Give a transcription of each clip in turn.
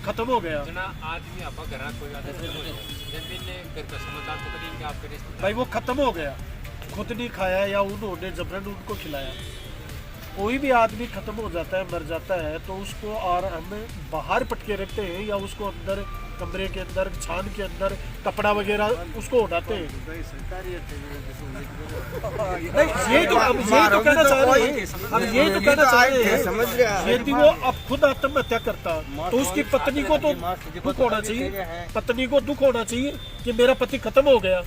खत्म हो गया। आदमी आपका घर कोई भाई वो खत्म हो गया, खुद नहीं खाया या उन्होंने जबरन उनको खिलाया। कोई भी आदमी खत्म हो जाता है, मर जाता है, तो उसको और हम बाहर पटके रखते हैं या उसको अंदर कमरे के अंदर छान के अंदर कपड़ा वगैरह उसको उड़ाते हैं। यही तो कहना चाह रहे हैं, अब यही तो कहना चाह रहे हैं। यदि वो अब खुद आत्महत्या करता तो उसकी पत्नी को तो दुख होना चाहिए, पत्नी को दुख होना चाहिए कि मेरा पति खत्म हो गया।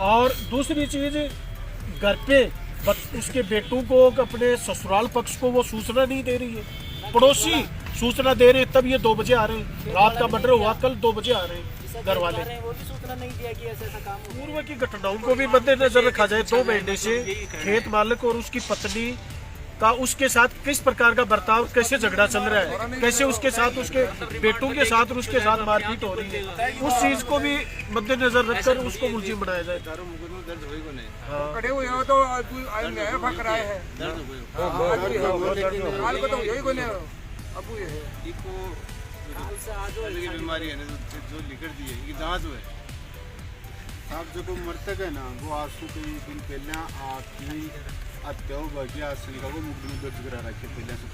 और दूसरी चीज, घर पे उसके बेटों को, अपने ससुराल पक्ष को वो सूचना नहीं दे रही है। पड़ोसी सूचना दे रहे, तब ये 2 बजे आ रहे हैं। रात का मर्डर हुआ, कल 2 बजे आ रहे हैं घर वाले। वो भी सूचना नहीं दिया कि ऐसा काम पूर्व की घटनाओं को भी मद्देनजर रखा जाए। 2 महीने से खेत मालिक और उसकी पत्नी का उसके साथ किस प्रकार का बर्ताव, कैसे झगड़ा चल रहा है, कैसे उसके साथ, उसके बेटों के साथ और उसके साथ मारपीट हो रही है, उस चीज को भी मद्देनजर रखकर उसको मुलजिम बनाया जाए। खड़े हुए हो तो न्याय भग रहा है। हाल को तो यही कोने अब ये है इको जो बीमारी है ना, जो लिखर दी है ये जांच हुए आप जो मृतक है ना, वो आज से कई दिन पहले आपकी हत्या बाकी का वो मुकदमा दर्ज करा रखे पहले से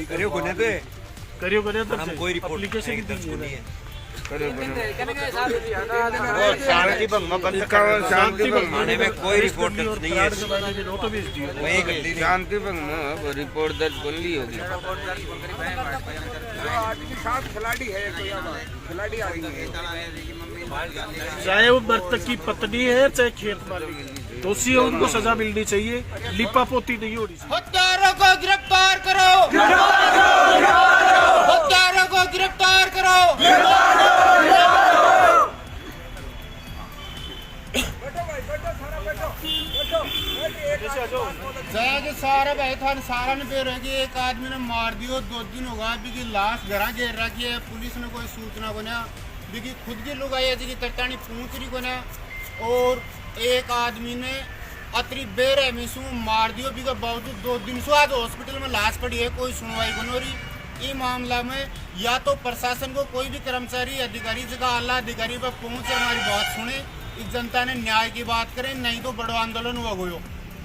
करियो कोने पे हम कोई रिपोर्ट एप्लीकेशन दर्ज नहीं है। शांति भंग में शांति भंग में कोई रिपोर्ट दर्ज नहीं है। शांति भंग में रिपोर्ट दर्ज कर ली होगी। खिलाड़ी है, खिलाड़ी आ रही है, चाहे वो मृतक की पत्नी है चाहे खेत मालिक, दोषी है, उनको सजा मिलनी चाहिए, लिपापोती नहीं होनी चाहिए। हत्यारों को गिरफ्तार करो, हत्यारों को गिरफ्तार करो। सारा भाई थान सारा ने बेरोगी एक आदमी ने मार दियो, 2 दिन होगा बिकी लाश घर घेर रखी है, पुलिस ने कोई सूचना को ना बिकी खुद की लोग आई जी तटानी पूछ रही को ना। और एक आदमी ने अतरी बेरहमी से मार दियो, बिका बावजूद 2 दिन से आज हॉस्पिटल में लाश पड़ी है, कोई सुनवाई को नहीं। ये मामला में या तो प्रशासन को कोई भी कर्मचारी अधिकारी जगह आला अधिकारी पर पहुंचे, हमारी बात सुने, इस जनता ने न्याय की बात करें, नहीं तो बड़ो आंदोलन हुआ गयो।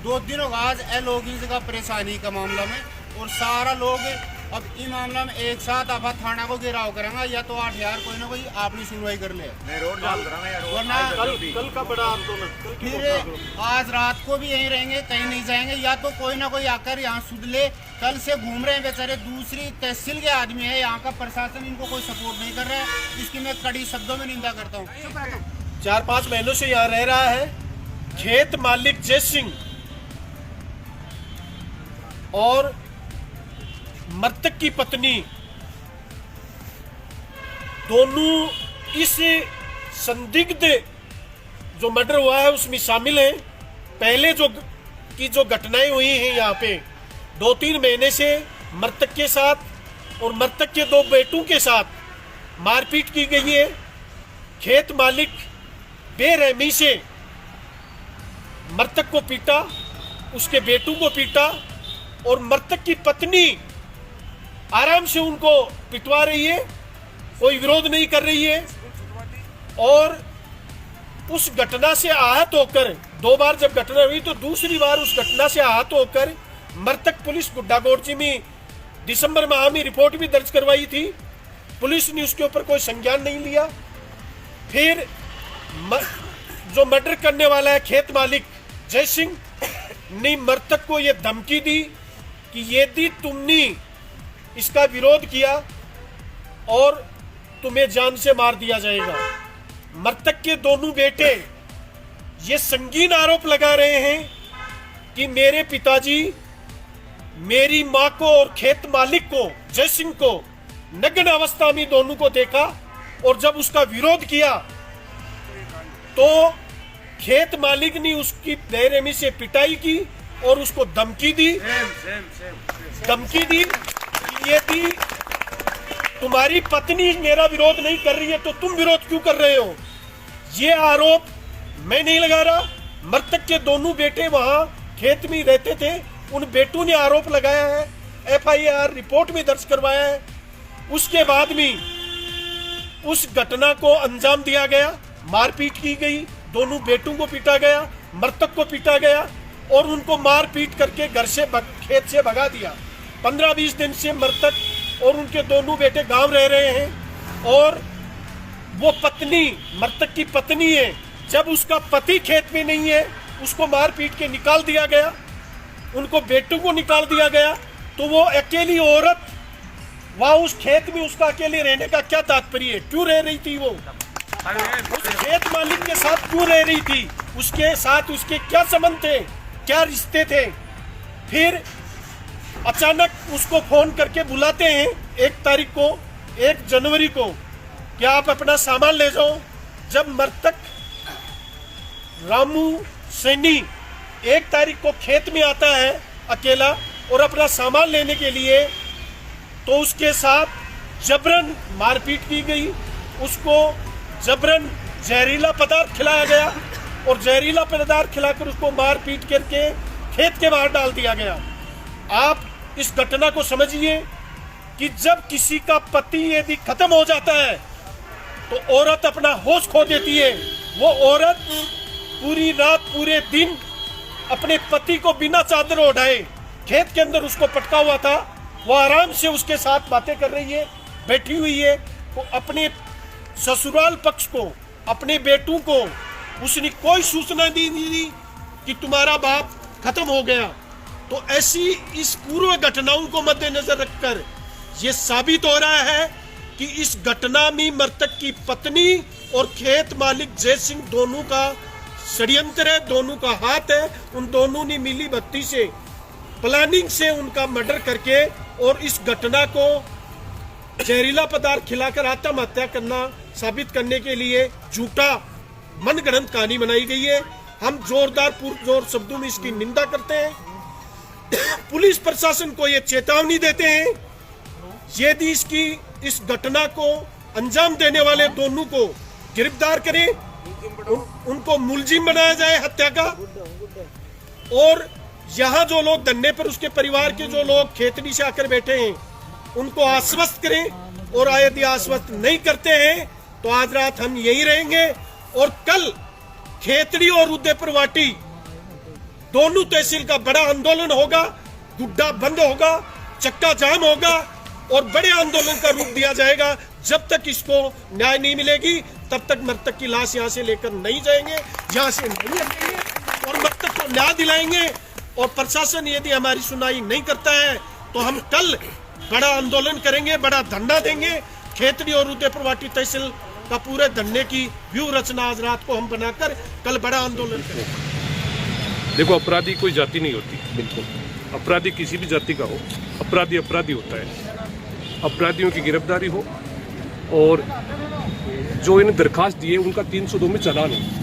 2 दिन होगा आज लोगों जगह परेशानी का मामला में, और सारा लोग अब इस मामला में एक साथ आप थाना को घेराव करेंगे, या तो 8 यार कोई ना कोई अपनी सुनवाई कर ले, वरना कल का बड़ा आंदोलन। फिर आज रात को भी यहीं रहेंगे, कहीं नहीं जाएंगे, या तो कोई ना कोई आकर यहाँ सुध ले। कल से घूम रहे हैं बेचारे, दूसरी तहसील के आदमी है, यहाँ का प्रशासन इनको कोई सपोर्ट नहीं कर रहा है, इसकी मैं कड़ी शब्दों में निंदा करता हूँ। 4-5 महीनों से यहाँ रह रहा है खेत मालिक जय सिंह और मृतक की पत्नी, दोनों इस संदिग्ध जो मर्डर हुआ है उसमें शामिल हैं। पहले जो घटनाएं हुई हैं यहाँ पे 2-3 महीने से मृतक के साथ और मृतक के 2 बेटों के साथ मारपीट की गई है। खेत मालिक बेरहमी से मृतक को पीटा, उसके बेटों को पीटा, और मृतक की पत्नी आराम से उनको पिटवा रही है, कोई विरोध नहीं कर रही है। और उस घटना से आहत होकर 2 बार जब घटना हुई तो दूसरी बार उस घटना से आहत होकर मृतक पुलिस गुड्डागोड़ची में दिसंबर माह में रिपोर्ट भी दर्ज करवाई थी, पुलिस ने उसके ऊपर कोई संज्ञान नहीं लिया। फिर जो मर्डर करने वाला है खेत मालिक जय सिंह ने मृतक को यह धमकी दी कि यदि तुमने इसका विरोध किया और तुम्हें जान से मार दिया जाएगा। मृतक के दोनों बेटे ये संगीन आरोप लगा रहे हैं कि मेरे पिताजी मेरी मां को और खेत मालिक को जय सिंह को नग्न अवस्था में दोनों को देखा, और जब उसका विरोध किया तो खेत मालिक ने उसकी बेरहमी से पिटाई की और उसको धमकी दी कि यदि तुम्हारी पत्नी मेरा विरोध नहीं कर रही है तो तुम विरोध क्यों कर रहे हो। ये आरोप मैं नहीं लगा रहा, मृतक के दोनों बेटे वहां खेत में रहते थे, उन बेटों ने आरोप लगाया है, FIR रिपोर्ट में दर्ज करवाया है। उसके बाद में उस घटना को अंजाम दिया गया, मारपीट की गई, दोनों बेटों को पीटा गया, मृतक को पीटा गया और उनको मार पीट करके घर से खेत से भगा दिया। 15-20 दिन से मृतक और उनके दोनों बेटे गांव रह रहे हैं और वो पत्नी, मृतक की पत्नी है, जब उसका पति खेत में नहीं है उसको मार पीट के निकाल दिया गया, उनको बेटों को निकाल दिया गया। तो वो अकेली औरत वहाँ उस खेत में उसका अकेले रहने का क्या तात्पर्य है? क्यों रह रही थी? वो उस खेत मालिक के साथ क्यों रह रही थी? उसके साथ उसके क्या संबंध थे, क्या रिश्ते थे? फिर अचानक उसको फोन करके बुलाते हैं 1 तारीख को, 1 जनवरी को, क्या आप अपना सामान ले जाओ। जब मृतक रामू सैनी 1 तारीख को खेत में आता है अकेला और अपना सामान लेने के लिए, तो उसके साथ जबरन मारपीट की गई, उसको जबरन जहरीला पदार्थ खिलाया गया और जहरीला पदार्थ खिलाकर उसको मार पीट करके खेत के बाहर डाल दिया गया। आप इस घटना को समझिए कि जब किसी का पति यदि खत्म हो जाता है तो औरत अपना होश खो देती है। वो औरत पूरी रात पूरे दिन अपने पति को बिना चादर ओढ़ाए खेत के अंदर उसको पटका हुआ था, वो आराम से उसके साथ बातें कर रही है, बैठी हुई है। तो अपने ससुराल पक्ष को, अपने बेटों को उसने कोई सूचना नहीं दी कि तुम्हारा बाप खत्म हो गया। तो ऐसी इस पूर्व घटनाओं को मद्देनजर रखकर ये साबित हो रहा है कि इस घटना में मृतक की पत्नी और खेत मालिक जय सिंह दोनों का षड्यंत्र है, दोनों का हाथ है। उन दोनों ने मिली भगती से, प्लानिंग से उनका मर्डर करके और इस घटना को जहरीला पदार्थ खिलाकर आत्महत्या करना साबित करने के लिए झूठा मनगढ़ंत कहानी बनाई गई है। हम जोरदार पुरजोर शब्दों में इसकी निंदा करते हैं। पुलिस प्रशासन को ये चेतावनी देते हैं, यदि इस घटना को अंजाम देने वाले दोनों को गिरफ्तार करें, उनको मुलजिम बनाया जाए हत्या का। और यहाँ जो लोग धरने पर, उसके परिवार के जो लोग खेतड़ी से आकर बैठे हैं, उनको आश्वस्त करें। और यदि आश्वस्त नहीं करते हैं तो आज रात हम यही रहेंगे और कल खेतड़ी और उदयपुर वाटी दोनों तहसील का बड़ा आंदोलन होगा, गुड्डा बंद होगा, चक्का जाम होगा और बड़े आंदोलन का रूप दिया जाएगा। जब तक इसको न्याय नहीं मिलेगी तब तक मृतक की लाश यहाँ से लेकर नहीं जाएंगे, यहाँ से नहीं हटेंगे और मृतक को न्याय दिलाएंगे। और प्रशासन यदि हमारी सुनवाई नहीं करता है तो हम कल बड़ा आंदोलन करेंगे, बड़ा धरना देंगे। खेतड़ी और उदयपुर वाटी तहसील का पूरे धरने की व्यू रचना आज रात को हम बनाकर कल बड़ा आंदोलन करेंगे। देखो, अपराधी कोई जाति नहीं होती, बिल्कुल। अपराधी किसी भी जाति का हो, अपराधी अपराधी होता है। अपराधियों की गिरफ्तारी हो और जो इन्हें दरखास्त दिए उनका 302 में चालान हो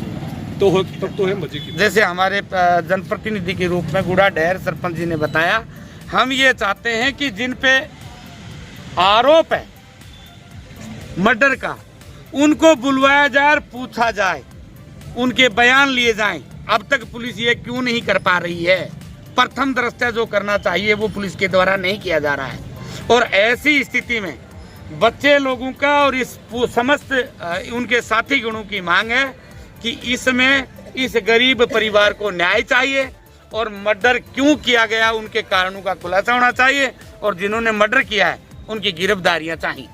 तो तब तो है मजे की। जैसे हमारे जनप्रतिनिधि के रूप में गुड़ा डेर सरपंच जी ने बताया, हम ये चाहते हैं कि जिन पे आरोप है मर्डर का, उनको बुलवाया जाए और पूछा जाए, उनके बयान लिए जाएं। अब तक पुलिस ये क्यों नहीं कर पा रही है? प्रथम दृष्टया जो करना चाहिए वो पुलिस के द्वारा नहीं किया जा रहा है। और ऐसी स्थिति में बच्चे लोगों का और इस समस्त उनके साथी गणों की मांग है कि इसमें इस गरीब परिवार को न्याय चाहिए और मर्डर क्यों किया गया उनके कारणों का खुलासा होना चाहिए और जिन्होंने मर्डर किया है उनकी गिरफ्तारियां चाहिए।